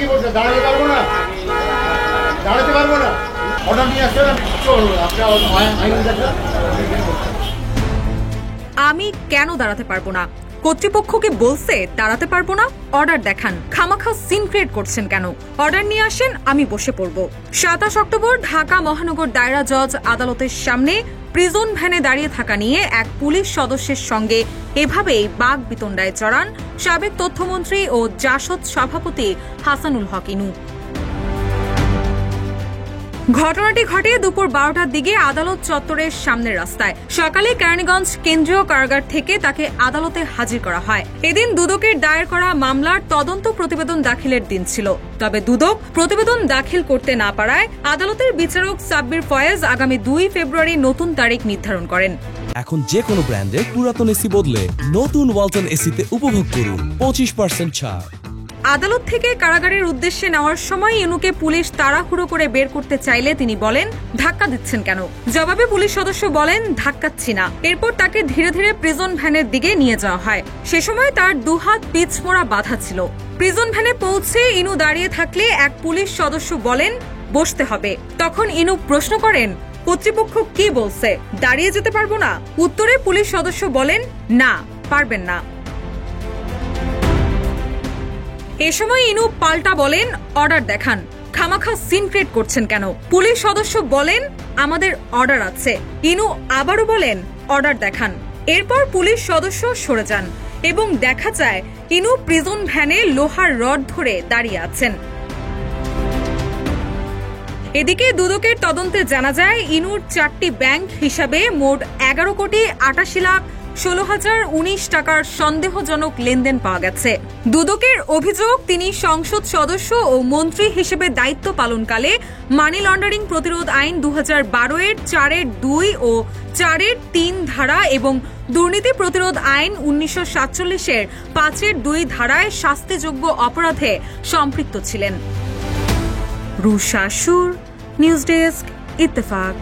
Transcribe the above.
কি বলছে? দাঁড়াতে পারবো না, দাঁড়াতে পারবো না। অর্ডার নিয়ে আসছেন, আমি কেন দাঁড়াতে পারবো না? কর্তৃপক্ষকে বলছে দাঁড়াতে পারবো না, অর্ডার দেখান। খামাখা সিন ক্রিয়েট করছেন কেন? অর্ডার নিয়ে আসেন, আমি বসে পড়বো। 27 অক্টোবর ঢাকা মহানগর দায়রা জজ আদালতের সামনে প্রিজন ভ্যানে দাঁড়িয়ে থাকা নিয়ে এক পুলিশ সদস্যের সঙ্গে এভাবেই বাকবিতণ্ডায় জড়ান সাবেক তথ্যমন্ত্রী ও জাসদ সভাপতি হাসানুল হক ইনু। ঘটনাটি ঘটে দুপুর 12টার দিকে আদালত চত্বরের সামনের রাস্তায়। সকালে কেরানীগঞ্জ কেন্দ্রীয় কারাগার থেকে তাকে আদালতে হাজির করা হয়। এদিন দুদকের দায়ের করা মামলার তদন্ত প্রতিবেদন দাখিলের দিন ছিল। তবে দুদক প্রতিবেদন দাখিল করতে না পারায় আদালতের বিচারক সাব্বির ফয়েজ আগামী 2 ফেব্রুয়ারি নতুন তারিখ নির্ধারণ করেন। এখন যে কোনো ব্র্যান্ডের পুরাতন এসি বদলে নতুন ওয়ালটন এসিতে উপভোগ করুন 25% ছাড়। আদালত থেকে কারাগারের উদ্দেশ্যে নেওয়ার সময় ইনুকে পুলিশ তাড়াহুড়ো করে বের করতে চাইলে তিনি বলেন, ধাক্কা দিচ্ছেন কেন? জবাবে পুলিশ সদস্য বলেন, ধাক্কাচ্ছি না। এরপর তাকে ধীরে ধীরে প্রিজন ভ্যানের দিকে নিয়ে যাওয়া হয়। সে সময় তার দুহাত পিছমোড়া বাঁধা ছিল। প্রিজন ভ্যানে পৌঁছে ইনু দাঁড়িয়ে থাকলে এক পুলিশ সদস্য বলেন, বসতে হবে। তখন ইনু প্রশ্ন করেন, কর্তৃপক্ষ কি বলছে, দাঁড়িয়ে যেতে পারবো না? উত্তরে পুলিশ সদস্য বলেন, না, পারবেন না। এ সময় ইনু পাল্টা বলেন, অর্ডার দেখান। খামাখা সিন ক্রিয়েট করছেন কেন? পুলিশ সদস্য বলেন, আমাদের অর্ডার আছে। ইনু আবারও বলেন, অর্ডার দেখান। এরপর পুলিশ সদস্য সরে যান এবং দেখা যায় ইনু প্রিজন ভ্যানে লোহার রড ধরে দাঁড়িয়ে আছেন। এদিকে দুদকের তদন্তে জানা যায় ইনুর 4টি ব্যাংক হিসাবে মোট 11,88,16,019 টাকার সন্দেহজনক লেনদেন পাওয়া গেছে। দুদকের অভিযোগ, তিনি সংসদ সদস্য ও মন্ত্রী হিসেবে দায়িত্ব পালনকালে মানি লন্ডারিং প্রতিরোধ আইন 2012 এর 4-2 ও 4-3 ধারা এবং দুর্নীতি প্রতিরোধ আইন 1947 এর 5-2 ধারায় শাস্তিযোগ্য অপরাধে সম্পৃক্ত ছিলেন। রুশা সুর, নিউজ ডেস্ক, ইত্তেফাক।